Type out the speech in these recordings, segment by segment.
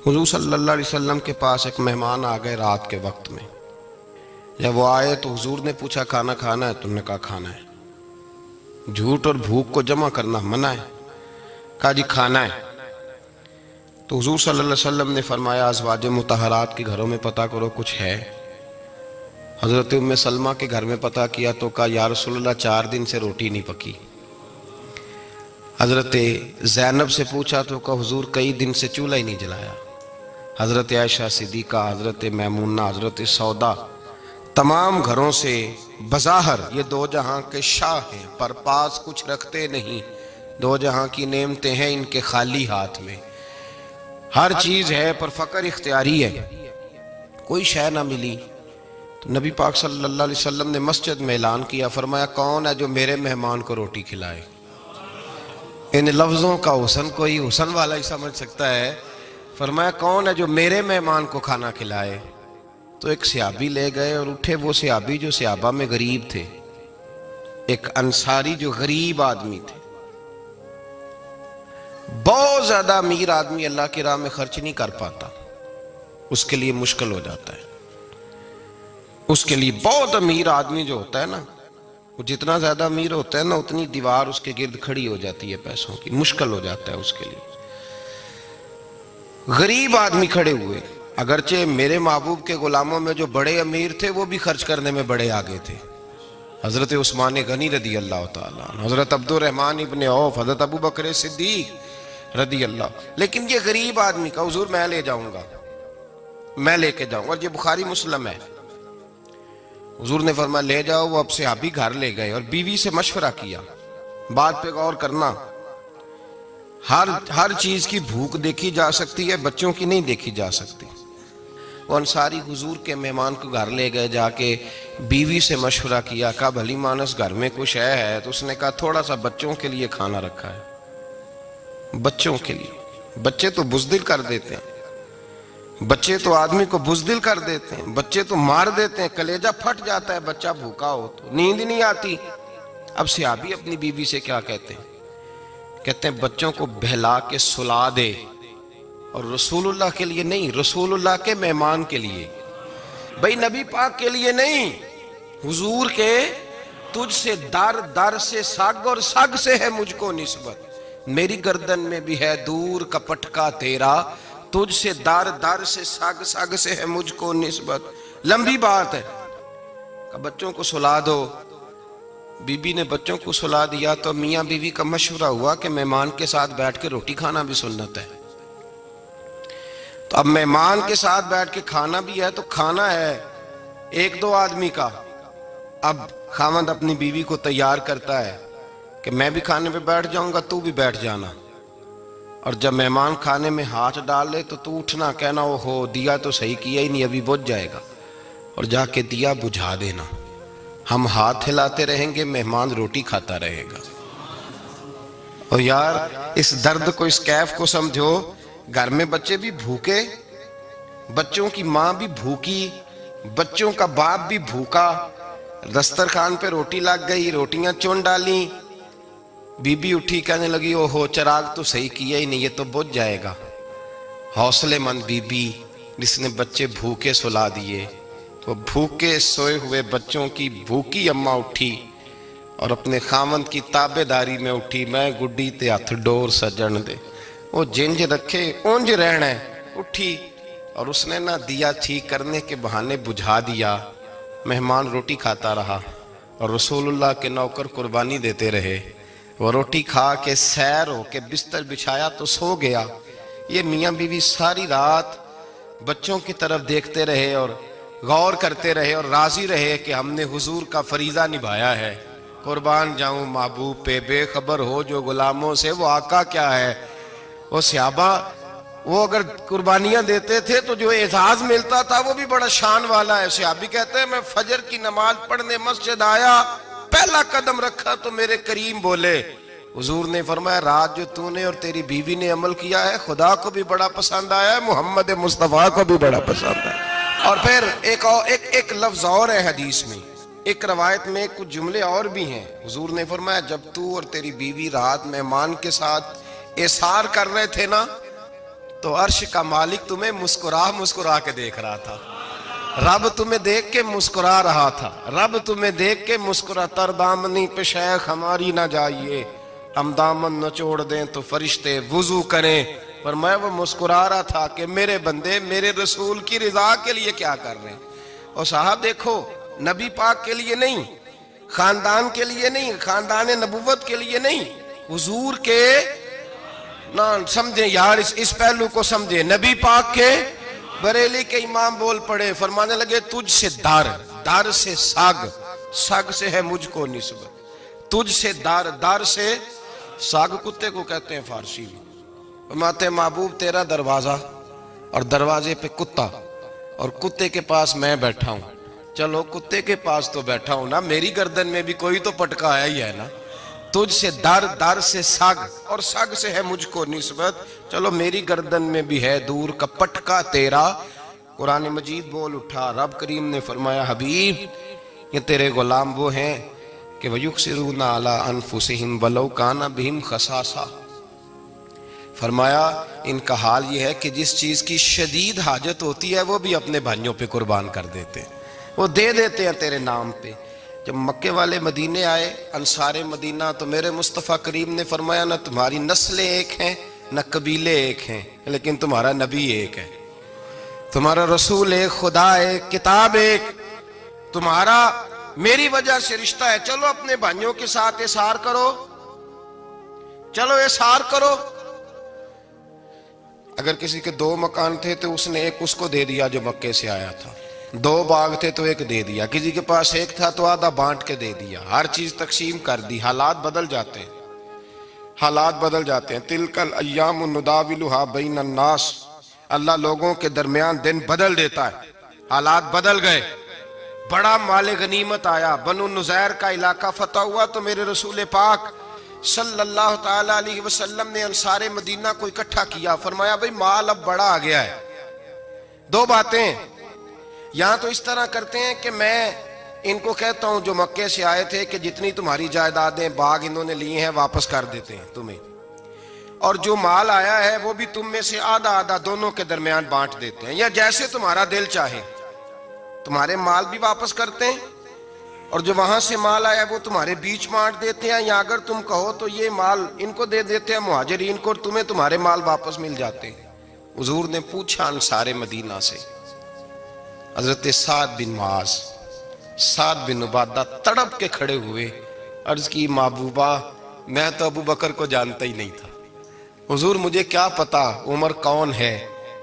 حضور صلی اللہ علیہ وسلم کے پاس ایک مہمان آ گئے رات کے وقت میں. جب وہ آئے تو حضور نے پوچھا کھانا کھانا ہے؟ تم نے کہا کھانا ہے. جھوٹ اور بھوک کو جمع کرنا منع ہے. کہا جی کھانا ہے. تو حضور صلی اللہ علیہ وسلم نے فرمایا ازواج مطہرات کے گھروں میں پتہ کرو کچھ ہے. حضرت ام سلمہ کے گھر میں پتہ کیا تو کہا یا رسول اللہ 4 دن سے روٹی نہیں پکی. حضرت زینب سے پوچھا تو کہا حضور کئی دن سے چولہا ہی نہیں جلایا. حضرت عائشہ صدیقہ، حضرت میمونہ، حضرت سودا، تمام گھروں سے بظاہر یہ 2 جہاں کے شاہ ہیں پر پاس کچھ رکھتے نہیں. 2 جہاں کی نعمتیں ہیں ان کے خالی ہاتھ میں. ہر چیز ہے پر فقر اختیاری ہے. کوئی شے نہ ملی تو نبی پاک صلی اللہ علیہ وسلم نے مسجد میں اعلان کیا، فرمایا کون ہے جو میرے مہمان کو روٹی کھلائے. ان لفظوں کا حسن کوئی حسن والا ہی سمجھ سکتا ہے. فرمایا کون ہے جو میرے مہمان کو کھانا کھلائے. تو ایک صحابی لے گئے اور اٹھے وہ صحابی جو صحابہ میں غریب تھے، ایک انصاری جو غریب آدمی تھے. بہت زیادہ امیر آدمی اللہ کی راہ میں خرچ نہیں کر پاتا، اس کے لیے مشکل ہو جاتا ہے. اس کے لیے بہت امیر آدمی جو ہوتا ہے نا، وہ جتنا زیادہ امیر ہوتا ہے نا اتنی دیوار اس کے گرد کھڑی ہو جاتی ہے پیسوں کی، مشکل ہو جاتا ہے اس کے لیے. غریب آدمی کھڑے ہوئے. اگرچہ میرے محبوب کے غلاموں میں جو بڑے امیر تھے وہ بھی خرچ کرنے میں بڑے آگے تھے. حضرت عثمان غنی رضی اللہ تعالیٰ عنہ، حضرت عبد الرحمن ابن عوف، حضرت ابو بکر صدیق رضی اللہ. لیکن یہ غریب آدمی کا حضور میں لے جاؤں گا، میں لے کے جاؤں گا. اور یہ بخاری مسلم ہے. حضور نے فرمایا لے جاؤ. وہ اب صحابی گھر لے گئے اور بیوی سے مشورہ کیا. بات پہ غور کرنا، ہر چیز کی بھوک دیکھی جا سکتی ہے، بچوں کی نہیں دیکھی جا سکتی. وہ انصاری حضور کے مہمان کو گھر لے گئے، جا کے بیوی سے مشورہ کیا. کہا بھلی مانس گھر میں کچھ ہے؟ تو اس نے کہا تھوڑا سا بچوں کے لیے کھانا رکھا ہے. بچوں کے لیے. بچے تو بزدل کر دیتے ہیں، بچے تو آدمی کو بزدل کر دیتے ہیں، بچے تو مار دیتے ہیں، کلیجہ پھٹ جاتا ہے بچہ بھوکا ہو تو، نیند نہیں آتی. اب صحابی اپنی بیوی سے کیا کہتے ہیں؟ کہتے ہیں بچوں کو بہلا کے سلا دے، اور رسول اللہ کے لیے نہیں، رسول اللہ کے مہمان کے لیے. بھئی نبی پاک کے لیے نہیں، حضور کے. تجھ سے در در سے سگ اور سگ سے ہے مجھ کو نسبت، میری گردن میں بھی ہے دور کا پٹکا تیرا. تجھ سے در در سے سگ سگ سے ہے مجھ کو نسبت. لمبی بات ہے. کہ بچوں کو سلا دو. بی بی نے بچوں کو سلا دیا تو میاں بیوی کا مشورہ ہوا کہ مہمان کے ساتھ بیٹھ کے روٹی کھانا بھی سنت ہے. تو اب مہمان کے ساتھ بیٹھ کے کھانا بھی ہے تو کھانا ہے 1-2 آدمی کا. اب خاوند اپنی بیوی کو تیار کرتا ہے کہ میں بھی کھانے پہ بیٹھ جاؤں گا، تو بھی بیٹھ جانا. اور جب مہمان کھانے میں ہاتھ ڈال لے تو اٹھنا، کہنا او ہو دیا تو صحیح کیا ہی نہیں، ابھی بجھ جائے گا، اور جا کے دیا بجھا دینا. ہم ہاتھ ہلاتے رہیں گے، مہمان روٹی کھاتا رہے گا. اور یار اس درد کو، اس کیف کو سمجھو. گھر میں بچے بھی بھوکے، بچوں کی ماں بھی بھوکی، بچوں کا باپ بھی بھوکا. دسترخوان پہ روٹی لگ گئی، روٹیاں چون ڈالیں. بی بی اٹھی کہنے لگی او ہو چراغ تو صحیح کیا ہی نہیں، یہ تو بجھ جائے گا. حوصلے مند بی بی جس نے بچے بھوکے سلا دیے. وہ بھوکے سوئے ہوئے بچوں کی بھوکی اماں اٹھی اور اپنے خاوند کی تابع داری میں اٹھی. میں گڈی تے ہتھ ڈور سجن دے، وہ جنج رکھے اونج رہنا ہے. اٹھی اور اس نے نہ دیا ٹھیک کرنے کے بہانے بجھا دیا. مہمان روٹی کھاتا رہا اور رسول اللہ کے نوکر قربانی دیتے رہے. وہ روٹی کھا کے سیر ہو کے بستر بچھایا تو سو گیا. یہ میاں بیوی ساری رات بچوں کی طرف دیکھتے رہے اور غور کرتے رہے اور راضی رہے کہ ہم نے حضور کا فریضہ نبھایا ہے. قربان جاؤں محبوب پہ، بے خبر ہو جو غلاموں سے وہ آقا کیا ہے. وہ صحابہ وہ اگر قربانیاں دیتے تھے تو جو اعزاز ملتا تھا وہ بھی بڑا شان والا ہے. صحابی کہتے ہیں میں فجر کی نماز پڑھنے مسجد آیا، پہلا قدم رکھا تو میرے کریم بولے. حضور نے فرمایا رات جو تو نے اور تیری بیوی نے عمل کیا ہے خدا کو بھی بڑا پسند آیا ہے، محمد مصطفیٰ کو بھی بڑا پسند ہے. اور پھر ایک لفظ اور ہے حدیث میں، ایک روایت میں کچھ جملے اور بھی ہیں. حضور نے فرمایا جب تو اور تیری بیوی رات مہمان کے ساتھ احسار کر رہے تھے نا تو عرش کا مالک تمہیں مسکرا مسکرا کے دیکھ رہا تھا. رب تمہیں دیکھ کے مسکرا رہا تھا. رب تمہیں دیکھ کے مسکرا. تر دامنی پہ شیخ ہماری نہ جائیے, ہم دامن نہ چھوڑ دیں تو فرشتے وضو کریں. پر میں وہ مسکرا رہا تھا کہ میرے بندے میرے رسول کی رضا کے لیے کیا کر رہے ہیں. اور صاحب دیکھو, نبی پاک کے لیے نہیں, خاندان کے لیے نہیں, خاندان نبوت کے لیے نہیں, حضور کے نہ سمجھیں یار, اس پہلو کو سمجھیں. نبی پاک کے بریلی کے امام بول پڑے, فرمانے لگے تجھ سے در, در سے ساگ, ساگ سے ہے مجھ کو نسبت. تجھ سے در, در سے ساگ کتے کو کہتے ہیں فارسی میں. فرماتے محبوب تیرا دروازہ اور دروازے پہ کتا, اور کتے کے پاس میں بیٹھا ہوں. چلو کتے کے پاس تو بیٹھا ہوں نا, میری گردن میں بھی کوئی تو پٹکا آیا ہی ہے نا. تجھ سے در, در سے ساگ, اور ساگ سے ہے مجھ کو نسبت. چلو میری گردن میں بھی ہے دور کا پٹکا تیرا. قرآن مجید بول اٹھا, رب کریم نے فرمایا حبیب یہ تیرے غلام وہ ہیں کہ وَيُقْسِرُونَ عَلَىٰ أَنفُسِهِمْ وَلَوْ كَانَ بِهِمْ خَصَاصَةٌ. فرمایا ان کا حال یہ ہے کہ جس چیز کی شدید حاجت ہوتی ہے وہ بھی اپنے بھائیوں پہ قربان کر دیتے ہیں, وہ دے دیتے ہیں تیرے نام پہ. جب مکے والے مدینے آئے, انصار مدینہ, تو میرے مصطفیٰ کریم نے فرمایا نہ تمہاری نسلیں ایک ہیں نہ قبیلے ایک ہیں, لیکن تمہارا نبی ایک ہے, تمہارا رسول ایک, خدا ایک, کتاب ایک, تمہارا میری وجہ سے رشتہ ہے. چلو اپنے بھائیوں کے ساتھ احسار کرو, چلو احسار کرو. اگر کسی کے 2 مکان تھے تو اس نے ایک اس کو دے دیا جو مکے سے آیا تھا, 2 باغ تھے تو ایک دے دیا, کسی کے پاس ایک تھا تو آدھا بانٹ کے دے دیا, ہر چیز تقسیم کر دی. حالات بدل جاتے ہیں, حالات بدل جاتے ہیں. تلک الایام نداولها بین الناس, اللہ لوگوں کے درمیان دن بدل دیتا ہے. حالات بدل گئے, بڑا مال غنیمت آیا, بنو نزیر کا علاقہ فتح ہوا, تو میرے رسول پاک صلی اللہ تعالیٰ علیہ وسلم نے انصار مدینہ کو اکٹھا کیا. فرمایا بھئی مال اب بڑا آ گیا ہے. 2 باتیں, یہاں تو اس طرح کرتے ہیں کہ میں ان کو کہتا ہوں جو مکے سے آئے تھے کہ جتنی تمہاری جائیدادیں باغ انہوں نے لیے ہیں واپس کر دیتے ہیں تمہیں, اور جو مال آیا ہے وہ بھی تم میں سے آدھا آدھا دونوں کے درمیان بانٹ دیتے ہیں, یا جیسے تمہارا دل چاہے. تمہارے مال بھی واپس کرتے ہیں, اور جو وہاں سے مال آیا وہ تمہارے بیچ بانٹ دیتے ہیں, یا اگر تم کہو تو یہ مال ان کو دے دیتے ہیں مہاجرین کو, اور تمہیں تمہارے مال واپس مل جاتے ہیں. حضور نے پوچھا انصار مدینہ سے, حضرت سعد بن معاذ, سعد بن عبادہ تڑپ کے کھڑے ہوئے, عرض کی محبوبہ میں تو ابو بکر کو جانتا ہی نہیں تھا. حضور مجھے کیا پتا عمر کون ہے,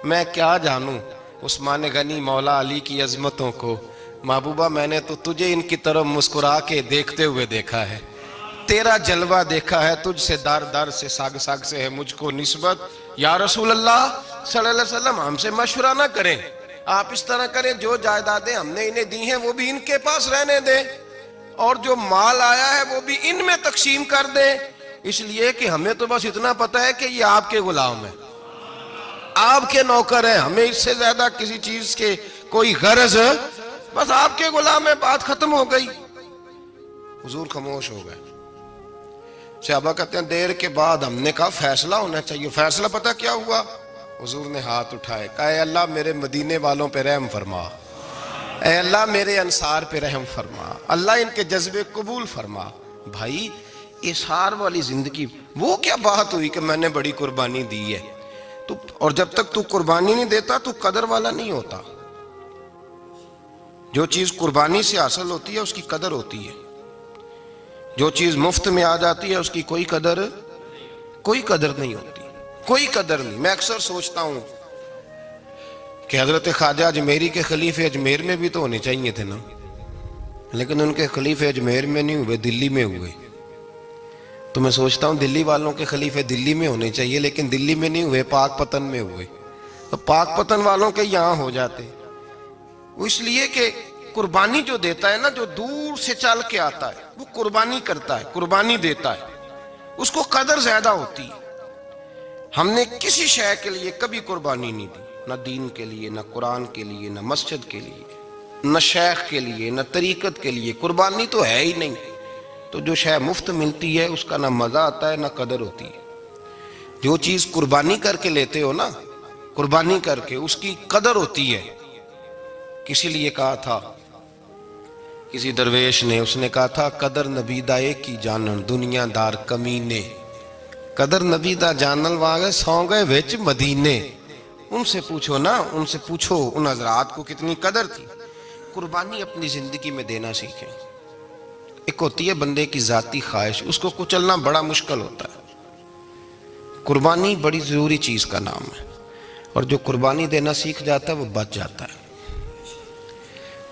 میں کیا جانوں عثمان غنی مولا علی کی عظمتوں کو. محبوبہ میں نے تو تجھے ان کی طرف مسکرا کے دیکھتے ہوئے دیکھا ہے, تیرا جلوہ دیکھا ہے, تجھ سے در در سے ساگ ساگ سے ہے مجھ کو نسبت. یا رسول اللہ صلی اللہ علیہ وسلم ہم سے مشورہ نہ کریں, آپ اس طرح کریں جو جائیدادیں ہم نے انہیں دی ہیں وہ بھی ان کے پاس رہنے دیں, اور جو مال آیا ہے وہ بھی ان میں تقسیم کر دیں, اس لیے کہ ہمیں تو بس اتنا پتا ہے کہ یہ آپ کے غلام ہیں, آپ کے نوکر ہیں, ہمیں اس سے زیادہ کسی چیز کے کوئی غرض, بس آپ کے غلام ہیں, بات ختم ہو گئی. حضور خاموش ہو گئے. صحابہ کہتے ہیں دیر کے بعد ہم نے کہا فیصلہ ہونا چاہیے. فیصلہ پتہ کیا ہوا؟ حضور نے ہاتھ اٹھائے, کہا اے اللہ میرے مدینے والوں پہ رحم فرما, اے اللہ میرے انصار پہ رحم فرما, اللہ ان کے جذبے قبول فرما. بھائی احسار والی زندگی وہ کیا بات ہوئی کہ میں نے بڑی قربانی دی ہے, تو اور جب تک تو قربانی نہیں دیتا تو قدر والا نہیں ہوتا. جو چیز قربانی سے حاصل ہوتی ہے اس کی قدر ہوتی ہے, جو چیز مفت میں آ جاتی ہے اس کی کوئی قدر نہیں ہوتی, کوئی قدر نہیں. میں اکثر سوچتا ہوں کہ حضرت خواجہ اجمیری کے خلیفے اجمیر میں بھی تو ہونے چاہیے تھے نا, لیکن ان کے خلیفے اجمیر میں نہیں ہوئے, دلی میں ہوئے. تو میں سوچتا ہوں دلی والوں کے خلیفے دلی میں ہونے چاہیے, لیکن دلی میں نہیں ہوئے, پاک پتن میں ہوئے. تو پاک پتن والوں کے یہاں ہو جاتے, وہ اس لیے کہ قربانی جو دیتا ہے نا, جو دور سے چل کے آتا ہے وہ قربانی کرتا ہے, قربانی دیتا ہے, اس کو قدر زیادہ ہوتی ہے. ہم نے کسی شے کے لیے کبھی قربانی نہیں دی, نہ دین کے لیے, نہ قرآن کے لیے, نہ مسجد کے لیے, نہ شیخ کے لیے, نہ طریقت کے لیے. قربانی تو ہے ہی نہیں. تو جو شے مفت ملتی ہے اس کا نہ مزہ آتا ہے نہ قدر ہوتی ہے. جو چیز قربانی کر کے لیتے ہو نا, قربانی کر کے اس کی قدر ہوتی ہے. کسی لیے کہا تھا کسی درویش نے، اس نے کہا تھا قدر نبی دا ایک کی جانن دنیا دار کمینے، قدر نبی دا جانن واگے سو گئے وچ مدینے. ان سے پوچھو نا، ان سے پوچھو ان حضرات کو کتنی قدر تھی. قربانی اپنی زندگی میں دینا سیکھیں. ایک ہوتی ہے بندے کی ذاتی خواہش، اس کو کچلنا بڑا مشکل ہوتا ہے. قربانی بڑی ضروری چیز کا نام ہے، اور جو قربانی دینا سیکھ جاتا ہے وہ بچ جاتا ہے.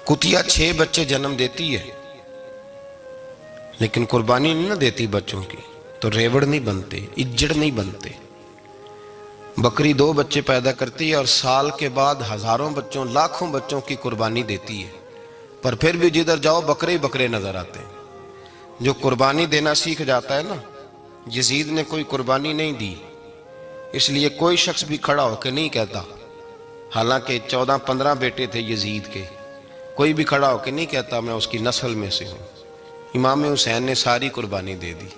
کتیا 6 بچے جنم دیتی ہے لیکن قربانی نہیں نہ دیتی بچوں کی، تو ریوڑ نہیں بنتے، اجڑ نہیں بنتے. بکری 2 بچے پیدا کرتی ہے اور سال کے بعد ہزاروں بچوں، لاکھوں بچوں کی قربانی دیتی ہے، پر پھر بھی جدھر جاؤ بکرے ہی بکرے نظر آتے ہیں. جو قربانی دینا سیکھ جاتا ہے نا، یزید نے کوئی قربانی نہیں دی، اس لیے کوئی شخص بھی کھڑا ہو کے نہیں کہتا، حالانکہ 14-15 بیٹے تھے یزید کے، کوئی بھی کھڑا ہو کے نہیں کہتا میں اس کی نسل میں سے ہوں. امام حسین نے ساری قربانی دے دی.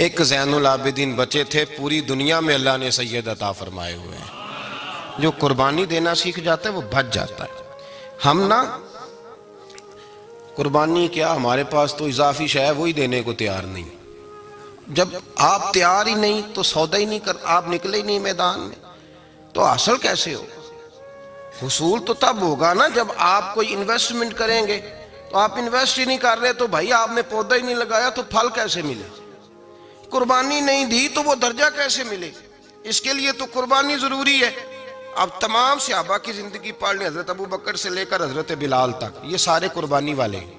ایک زین العابدین بچے تھے، پوری دنیا میں اللہ نے سید عطا فرمائے ہوئے ہیں. جو قربانی دینا سیکھ جاتا ہے وہ بچ جاتا ہے. ہم نا قربانی کیا، ہمارے پاس تو اضافی شے ہے وہی دینے کو تیار نہیں. جب آپ تیار ہی نہیں تو سودا ہی نہیں کر، آپ نکلے ہی نہیں میدان میں تو حاصل کیسے ہو؟ حصول تو تب ہوگا نا جب آپ کوئی انویسٹمنٹ کریں گے. تو آپ انویسٹ ہی نہیں کر رہے تو بھائی آپ نے پودا ہی نہیں لگایا تو پھل کیسے ملے؟ قربانی نہیں دی تو وہ درجہ کیسے ملے؟ اس کے لیے تو قربانی ضروری ہے. اب تمام صحابہ کی زندگی پڑھ لیں، حضرت ابو بکر سے لے کر حضرت بلال تک، یہ سارے قربانی والے ہیں.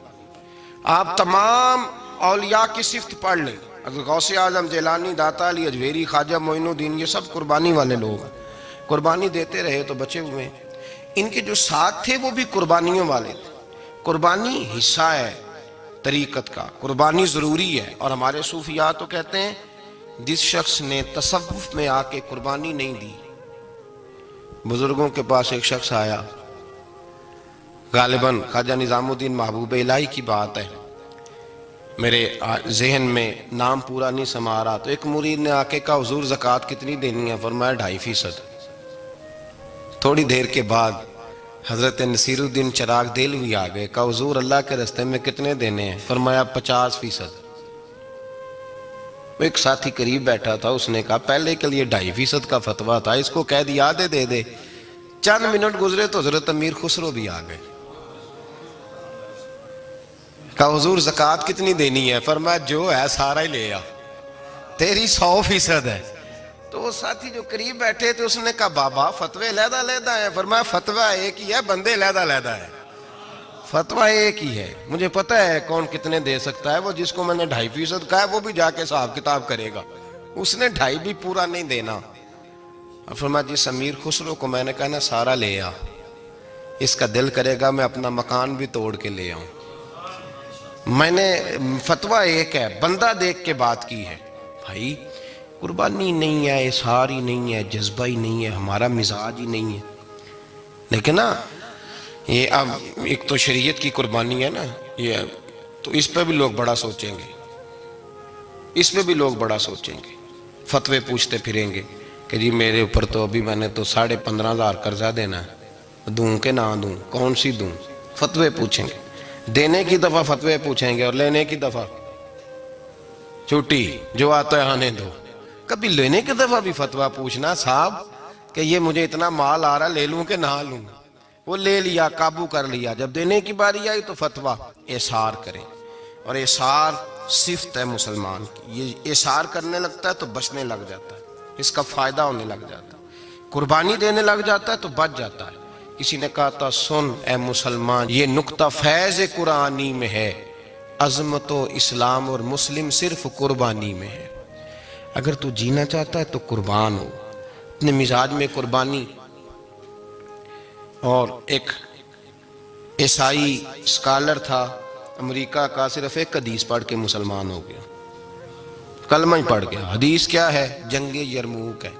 آپ تمام اولیاء کی صفت پڑھ لیں، حضرت غوث اعظم، جیلانی، داتا علی اجویری، خواجہ معین الدین، یہ سب قربانی والے لوگ ہیں. قربانی دیتے رہے تو بچے ہوئے ہیں. ان کے جو ساتھ تھے وہ بھی قربانیوں والے تھے. قربانی حصہ ہے طریقت کا، قربانی ضروری ہے. اور ہمارے صوفیاء تو کہتے ہیں جس شخص نے تصوف میں آ کے قربانی نہیں دی. بزرگوں کے پاس ایک شخص آیا، غالباً خواجہ نظام الدین محبوب الہی کی بات ہے، میرے ذہن میں نام پورا نہیں سما رہا. تو ایک مرید نے آ کے کہا حضور زکوٰۃ کتنی دینی ہے؟ فرمایا 2.5%. تھوڑی دیر کے بعد حضرت نصیر الدین چراغ دہلوی آ گئے، کہا حضور اللہ کے راستے میں کتنے دینے ہیں؟ فرمایا 50%. ایک ساتھی قریب بیٹھا تھا، اس نے کہا پہلے کے لیے 2.5% کا فتویٰ تھا، اس کو کہہ دیا دے دے. چند منٹ گزرے تو حضرت امیر خسرو بھی آ گئے، کہا حضور زکوٰۃ کتنی دینی ہے؟ فرمایا جو ہے سارا ہی لے آ، تیری 100% ہے. تو وہ ساتھی جو قریب بیٹھے تھے اس نے کہا بابا فتوے علیحدہ علیحدہ ہیں. فرمایا فتویٰ ایک ہی ہے، بندے علیحدہ علیحدہ ہیں. فتویٰ ایک ہی ہے، مجھے پتہ ہے کون کتنے دے سکتا ہے. وہ جس کو میں نے 2.5% کہا ہے وہ بھی جا کے حساب کتاب کرے گا، اس نے 2.5 بھی پورا نہیں دینا. فرمایا جس امیر خسرو کو میں نے کہا نا سارا لے آ، اس کا دل کرے گا میں اپنا مکان بھی توڑ کے لے آؤں. میں نے فتویٰ ایک ہے، بندہ دیکھ کے بات کی ہے. بھائی قربانی نہیں ہے، اظہار ہی نہیں ہے، جذبہ ہی نہیں ہے، ہمارا مزاج ہی نہیں ہے. لیکن نا یہ اب ایک تو شریعت کی قربانی ہے نا، یہ تو اس پہ بھی لوگ بڑا سوچیں گے، اس پہ بھی لوگ بڑا سوچیں گے. فتوے پوچھتے پھریں گے کہ جی میرے اوپر تو ابھی میں نے تو 15,500 قرضہ دینا ہے، دوں کہ نہ دوں، کون سی دوں؟ فتوے پوچھیں گے. دینے کی دفعہ فتوے پوچھیں گے اور لینے کی دفعہ چھٹی، جو آتا ہے آنے دو. کبھی لینے کی دفعہ بھی فتویٰ پوچھنا صاحب کہ یہ مجھے اتنا مال آ رہا لے لوں کہ نہ لوں. وہ لے لیا، قابو کر لیا. جب دینے کی باری آئی تو فتویٰ احصار کریں. اور احصار صفت ہے مسلمان کی، یہ احصار کرنے لگتا ہے تو بچنے لگ جاتا ہے، اس کا فائدہ ہونے لگ جاتا ہے. قربانی دینے لگ جاتا ہے تو بچ جاتا ہے. کسی نے کہا تھا سن اے مسلمان، یہ نقطہ فیض قرآنی میں ہے، عظمت و اسلام اور مسلم صرف قربانی میں ہے. اگر تو جینا چاہتا ہے تو قربان ہو، اپنے مزاج میں قربانی. اور ایک عیسائی اسکالر تھا امریکہ کا، صرف ایک حدیث پڑھ کے مسلمان ہو گیا، کلمہ ہی پڑھ گیا. حدیث کیا ہے؟ جنگ یرموک ہے.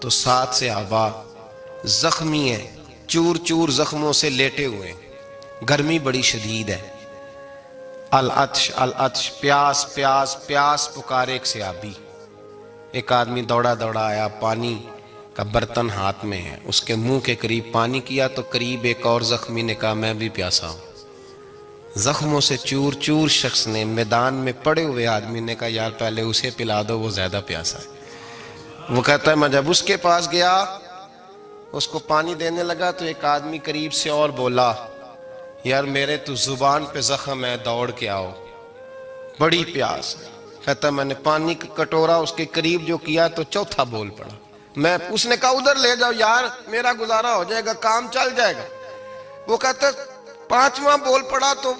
تو 7 صحابہ زخمی ہیں، چور چور زخموں سے لیٹے ہوئے، گرمی بڑی شدید ہے، العطش العطش، پیاس پیاس پیاس پکارے. ایک صحابی، ایک آدمی دوڑا دوڑا آیا، پانی کا برتن ہاتھ میں ہے، اس کے منہ کے قریب پانی کیا تو قریب ایک اور زخمی نے کہا میں بھی پیاسا ہوں۔ زخموں سے چور چور شخص نے، میدان میں پڑے ہوئے آدمی نے کہا یار پہلے اسے پلا دو، وہ زیادہ پیاسا ہے۔ وہ کہتا ہے میں جب اس کے پاس گیا، اس کو پانی دینے لگا تو ایک آدمی قریب سے اور بولا یار میرے تو زبان پہ زخم ہے، دوڑ کے آؤ، بڑی پیاس ہے۔ کہتا ہے میں نے پانی کا کٹورا اس کے قریب جو کیا تو چوتھا بول پڑا۔ اس نے کہا ادھر لے جاؤ یار، میرا گزارا ہو جائے گا، کام چل جائے گا۔ وہ کہتا ہے پانچواں بول پڑا تو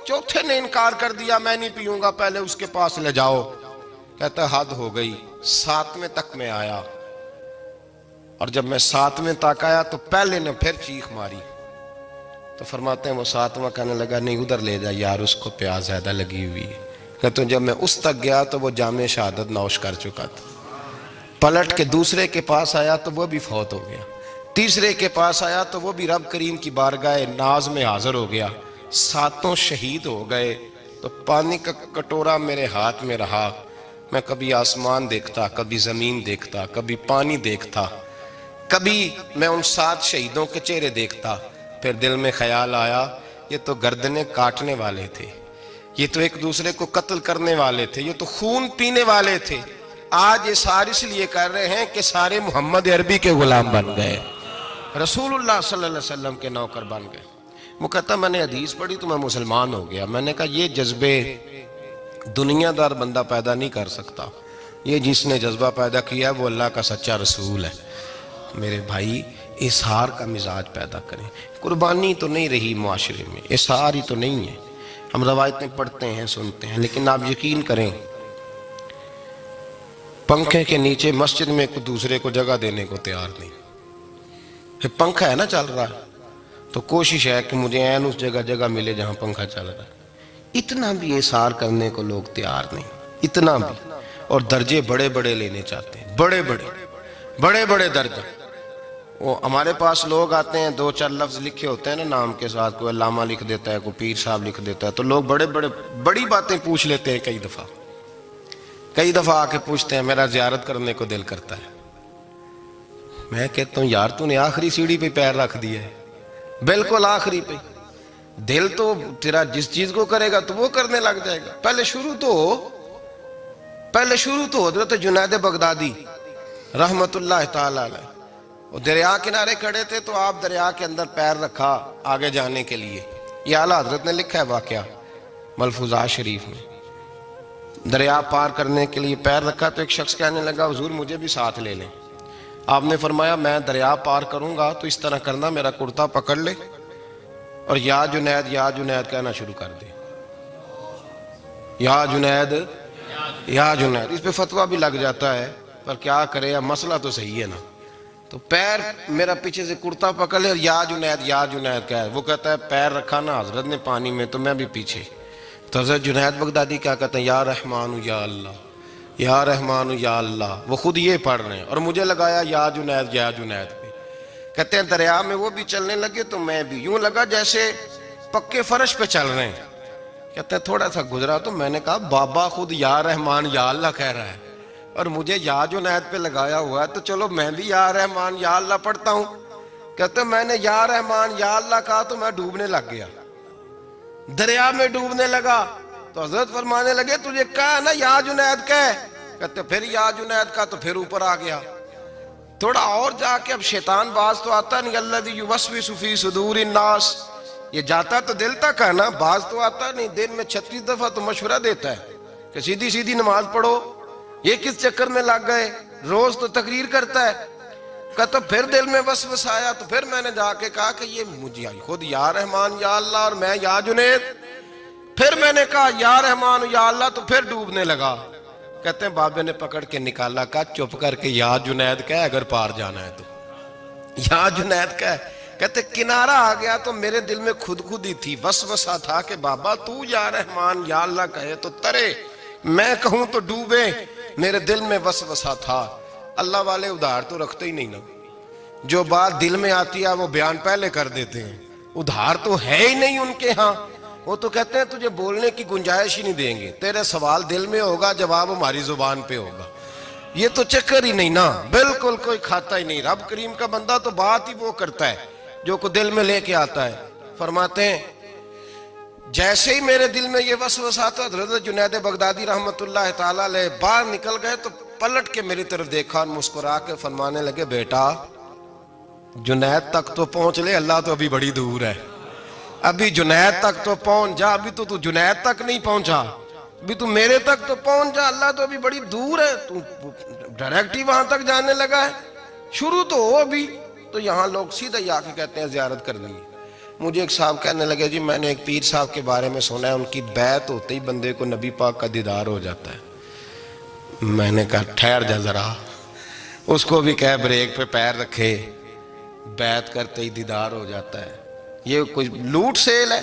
چوتھے نے انکار کر دیا، میں نہیں پیوں گا، پہلے اس کے پاس لے جاؤ۔ کہتا ہے حد ہو گئی۔ ساتویں تک میں آیا، اور جب میں ساتویں تک آیا تو پہلے نے پھر چیخ ماری۔ تو فرماتے ہیں وہ ساتواں کہنے لگا نہیں ادھر لے جا یار، اس کو پیاس زیادہ لگی ہوئی ہے۔ کہتے ہیں جب میں اس تک گیا تو وہ جام شہادت نوش کر چکا تھا۔ پلٹ کے دوسرے کے پاس آیا تو وہ بھی فوت ہو گیا۔ تیسرے کے پاس آیا تو وہ بھی رب کریم کی بارگاہ ناز میں حاضر ہو گیا۔ ساتوں شہید ہو گئے تو پانی کا کٹورا میرے ہاتھ میں رہا۔ میں کبھی آسمان دیکھتا، کبھی زمین دیکھتا، کبھی پانی دیکھتا، کبھی میں ان 7 شہیدوں کے چہرے دیکھتا۔ پھر دل میں خیال آیا یہ تو گردنیں کاٹنے والے تھے، یہ تو ایک دوسرے کو قتل کرنے والے تھے، یہ تو خون پینے والے تھے۔ آج یہ سارے اس لیے کر رہے ہیں کہ سارے محمد عربی کے غلام بن گئے، رسول اللہ صلی اللہ علیہ وسلم کے نوکر بن گئے۔ وہ کہتا میں نے حدیث پڑھی تو میں مسلمان ہو گیا۔ میں نے کہا یہ جذبے دنیا دار بندہ پیدا نہیں کر سکتا، یہ جس نے جذبہ پیدا کیا ہے وہ اللہ کا سچا رسول ہے۔ میرے بھائی اظہار کا مزاج پیدا کریں۔ قربانی تو نہیں رہی معاشرے میں، اظہار ہی تو نہیں ہے۔ ہم روایتیں پڑھتے ہیں سنتے ہیں، لیکن آپ یقین کریں پنکھے کے نیچے مسجد میں ایک دوسرے کو جگہ دینے کو تیار نہیں۔ پنکھا ہے نا چل رہا ہے تو کوشش ہے کہ مجھے عین اس جگہ ملے جہاں پنکھا چل رہا ہے۔ اتنا بھی اظہار کرنے کو لوگ تیار نہیں، اتنا بھی۔ اور درجے بڑے بڑے لینے چاہتے ہیں، بڑے بڑے درجے۔ وہ ہمارے پاس لوگ آتے ہیں، 2-4 لفظ لکھے ہوتے ہیں نا نام کے ساتھ، کوئی علامہ لکھ دیتا ہے، کوئی پیر صاحب لکھ دیتا ہے، تو لوگ بڑی باتیں پوچھ لیتے ہیں۔ کئی دفعہ آ کے پوچھتے ہیں میرا زیارت کرنے کو دل کرتا ہے۔ میں کہتا ہوں یار تو نے آخری سیڑھی پہ پیر رکھ دیا ہے، بالکل آخری پہ۔ دل تو تیرا جس چیز کو کرے گا تو وہ کرنے لگ جائے گا۔ پہلے شروع تو حضرت جنید بغدادی رحمت اللہ تعالی علیہ، وہ دریا کنارے کھڑے تھے تو آپ دریا کے اندر پیر رکھا آگے جانے کے لیے۔ یہ اعلیٰ حضرت نے لکھا ہے واقعہ ملفوظات شریف میں۔ دریا پار کرنے کے لیے پیر رکھا تو ایک شخص کہنے لگا حضور مجھے بھی ساتھ لے لیں۔ آپ نے فرمایا میں دریا پار کروں گا تو اس طرح کرنا، میرا کرتا پکڑ لے اور یا جنید یا جنید کہنا شروع کر دے۔ یا جنید یا جنید، اس پہ فتویٰ بھی لگ جاتا ہے، پر کیا کرے، مسئلہ تو صحیح ہے نا۔ تو پیر میرا پیچھے سے کرتا پکڑ لے اور یا جنید کہہ، وہ کہتا ہے پیر رکھا نا حضرت نے پانی میں تو میں بھی پیچھے۔ تو حضرت جنید بغدادی کیا کہتے ہیں یا رحمان یا اللہ، یا رحمان یا اللہ، وہ خود یہ پڑھ رہے ہیں اور مجھے لگایا یا جنید پہ۔ کہتے ہیں دریا میں وہ بھی چلنے لگے تو میں بھی، یوں لگا جیسے پکے فرش پہ چل رہے ہیں۔ کہتے ہیں تھوڑا سا گزرا تو میں نے کہا بابا خود یا رحمان یا اللہ کہہ رہا ہے اور مجھے یا جنید پہ لگایا ہوا ہے، تو چلو میں بھی یا رحمان یا اللہ پڑھتا ہوں۔ کہتے ہیں میں نے یا رحمان یا اللہ کہا تو میں ڈوبنے لگ گیا، دریا میں ڈوبنے لگا۔ تو حضرت فرمانے لگے تجھے کہا نا یا جنید کہہ، کہتے پھر یا جنید کا تو پھر اوپر آ گیا۔ تھوڑا اور جا کے اب شیطان باز تو آتا نہیں، الذی یوسوس فی صدور الناس، یہ جاتا تو دل تک ہے نا، باز تو آتا نہیں۔ دن میں 36 دفعہ تو مشورہ دیتا ہے کہ سیدھی نماز پڑھو، یہ کس چکر میں لگ گئے، روز تو تقریر کرتا ہے۔ کہتا پھر دل میں وسوسہ آیا تو پھر میں نے جا کے کہا کہ یہ مجھے خود یا رحمان یا اللہ اور میں یا جنید۔ پھر میں نے کہا یا رحمان یا اللہ تو پھر ڈوبنے لگا۔ کہتے ہیں بابے نے پکڑ کے نکالا، کہا چپ کر کے یا جنید کہہ اگر پار جانا ہے تو، یا جنید کہہ۔ کہتے کنارہ آ گیا تو میرے دل میں خود ہی تھی، وسوسہ تھا کہ بابا تو یا رحمان یا اللہ کہے تو ترے، میں کہوں تو ڈوبے۔ میرے دل میں وسوسہ تھا۔ اللہ والے ادھار تو رکھتے ہی نہیں نا، جو بات دل میں آتی ہے وہ بیان پہلے کر دیتے ہیں، ادھار تو ہے ہی نہیں ان کے ہاں۔ وہ تو کہتے ہیں تجھے بولنے کی گنجائش ہی نہیں دیں گے، تیرے سوال دل میں ہوگا، جواب ہماری زبان پہ ہوگا۔ یہ تو چکر ہی نہیں نا، بالکل کوئی کھاتا ہی نہیں۔ رب کریم کا بندہ تو بات ہی وہ کرتا ہے جو کو دل میں لے کے آتا ہے۔ فرماتے ہیں جیسے ہی میرے دل میں یہ وسوسہ آتا، حضرت جنید بغدادی رحمت اللہ تعالیٰ علیہ باہر نکل گئے تو پلٹ کے میری طرف دیکھا اور مسکرا کے فرمانے لگے بیٹا جنید تک تو پہنچ لے، اللہ تو ابھی بڑی دور ہے، ابھی جنید تک تو پہنچ جا، ابھی تو جنید تک نہیں پہنچا، ابھی تو میرے تک تو پہنچ جا، اللہ تو ابھی بڑی دور ہے، تو ڈائریکٹ ہی وہاں تک جانے لگا ہے، شروع تو ہو ابھی۔ تو یہاں لوگ سیدھا ہی آ کے کہتے ہیں زیارت کرنی ہے۔ مجھے ایک صاحب کہنے لگے جی میں نے ایک پیر صاحب کے بارے میں سنا ہے ان کی بیعت ہوتے ہی بندے کو نبی پاک کا دیدار ہو جاتا ہے۔ میں نے کہا ٹھہر جا ذرا، اس کو بھی کہہ بریک پہ پیر رکھے، بیعت کرتے ہی دیدار ہو جاتا ہے، یہ کوئی لوٹ سیل ہے؟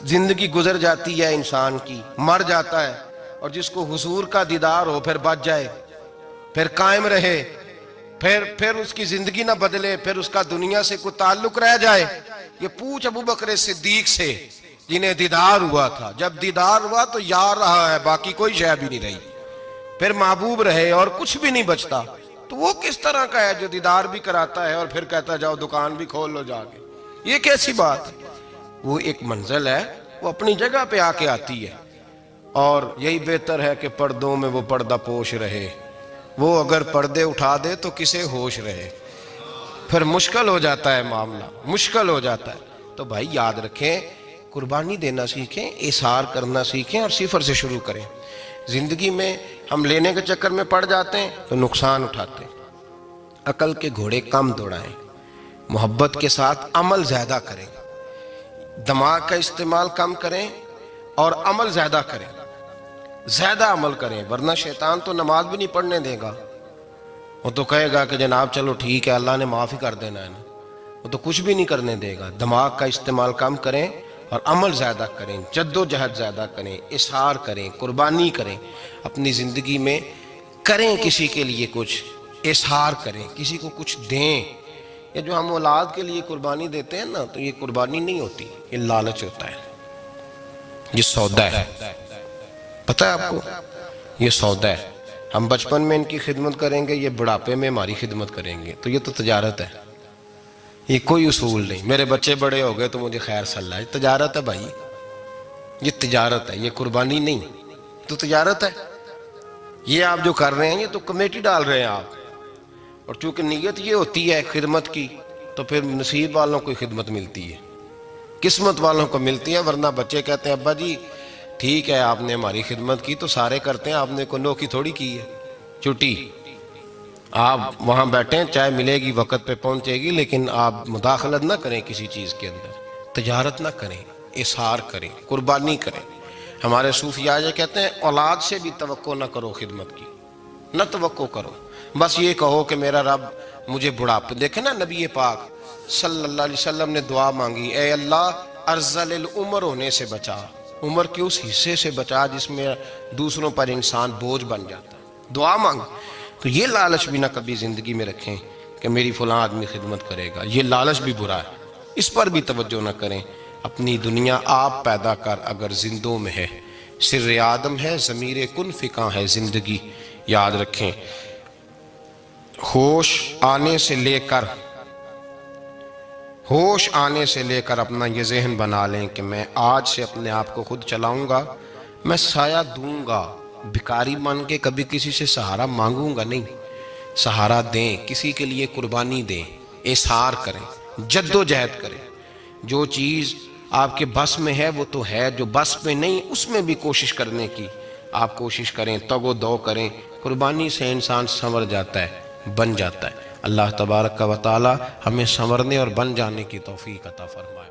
زندگی گزر جاتی ہے انسان کی، مر جاتا ہے، اور جس کو حضور کا دیدار ہو پھر بچ جائے، پھر قائم رہے، پھر اس کی زندگی نہ بدلے، پھر اس کا دنیا سے کوئی تعلق رہ جائے۔ یہ پوچھ ابو بکر صدیق سے جنہیں دیدار ہوا تھا، جب دیدار ہوا تو یار رہا ہے، باقی کوئی شے بھی نہیں رہی، پھر محبوب رہے اور کچھ بھی نہیں بچتا۔ تو وہ کس طرح کا ہے جو دیدار بھی کراتا ہے اور پھر کہتا جاؤ دکان بھی کھول لو جا کے؟ یہ کیسی بات؟ وہ ایک منزل ہے، وہ اپنی جگہ پہ آ کے آتی ہے، اور یہی بہتر ہے کہ پردوں میں وہ پردہ پوش رہے، وہ اگر پردے اٹھا دے تو کسے ہوش رہے، پھر مشکل ہو جاتا ہے معاملہ، مشکل ہو جاتا ہے۔ تو بھائی یاد رکھیں، قربانی دینا سیکھیں، اثار کرنا سیکھیں اور صفر سے شروع کریں۔ زندگی میں ہم لینے کے چکر میں پڑ جاتے ہیں تو نقصان اٹھاتے ہیں۔ عقل کے گھوڑے کم دوڑائیں، محبت کے ساتھ عمل زیادہ کریں، دماغ کا استعمال کم کریں اور عمل زیادہ کریں، زیادہ عمل کریں، ورنہ شیطان تو نماز بھی نہیں پڑھنے دے گا، وہ تو کہے گا کہ جناب چلو ٹھیک ہے اللہ نے معاف ہی کر دینا ہے نا، وہ تو کچھ بھی نہیں کرنے دے گا۔ دماغ کا استعمال کم کریں اور عمل زیادہ کریں، جد و جہد زیادہ کریں، اظہار کریں، قربانی کریں، اپنی زندگی میں کریں، کسی کے لیے کچھ اظہار کریں، کسی کو کچھ دیں۔ یہ جو ہم اولاد کے لیے قربانی دیتے ہیں نا، تو یہ قربانی نہیں ہوتی، یہ لالچ ہوتا ہے، یہ سودا ہے، پتہ ہے آپ کو، یہ سودا ہے۔ ہم بچپن میں ان کی خدمت کریں گے، یہ بڑھاپے میں ہماری خدمت کریں گے، تو یہ تو تجارت ہے، یہ کوئی اصول نہیں۔ میرے بچے بڑے ہو گئے تو مجھے خیر صلی اللہ، یہ تجارت ہے بھائی، یہ تجارت ہے، یہ قربانی نہیں، تو تجارت ہے۔ یہ آپ جو کر رہے ہیں یہ تو کمیٹی ڈال رہے ہیں آپ، اور چونکہ نیت یہ ہوتی ہے خدمت کی، تو پھر نصیب والوں کو خدمت ملتی ہے، قسمت والوں کو ملتی ہے، ورنہ بچے کہتے ہیں ابا جی ٹھیک ہے آپ نے ہماری خدمت کی تو سارے کرتے ہیں، آپ نے کوئی نوکی تھوڑی کی ہے، چھٹی، آپ وہاں بیٹھیں، چائے ملے گی وقت پہ پہنچے گی، لیکن آپ مداخلت نہ کریں کسی چیز کے اندر، تجارت نہ کریں، اظہار کریں، قربانی کریں۔ ہمارے صوفیاء یہ کہتے ہیں اولاد سے بھی توقع نہ کرو خدمت کی، نہ توقع کرو، بس یہ کہو کہ میرا رب مجھے بڑھاپے، دیکھیں نا نبی پاک صلی اللہ علیہ وسلم نے دعا مانگی، اے اللہ ارذل العمر ہونے سے بچا، عمر کے اس حصے سے بچا جس میں دوسروں پر انسان بوجھ بن جاتا ہے، دعا مانگ۔ تو یہ لالچ بھی نہ کبھی زندگی میں رکھیں کہ میری فلاں آدمی خدمت کرے گا، یہ لالچ بھی برا ہے، اس پر بھی توجہ نہ کریں۔ اپنی دنیا آپ پیدا کر اگر زندوں میں ہے، سر آدم ہے، ضمیر کن فکاں ہے زندگی، یاد رکھیں۔ ہوش آنے سے لے کر اپنا یہ ذہن بنا لیں کہ میں آج سے اپنے آپ کو خود چلاؤں گا، میں سایہ دوں گا، بھکاری مان کے کبھی کسی سے سہارا مانگوں گا نہیں، سہارا دیں، کسی کے لیے قربانی دیں، اظہار کریں، جد و جہد کریں۔ جو چیز آپ کے بس میں ہے وہ تو ہے، جو بس میں نہیں اس میں بھی کوشش کرنے کی آپ کوشش کریں، تگ و دو کریں، قربانی سے انسان سنور جاتا ہے، بن جاتا ہے۔ اللہ تبارک و تعالی ہمیں سنورنے اور بن جانے کی توفیق عطا فرمائے۔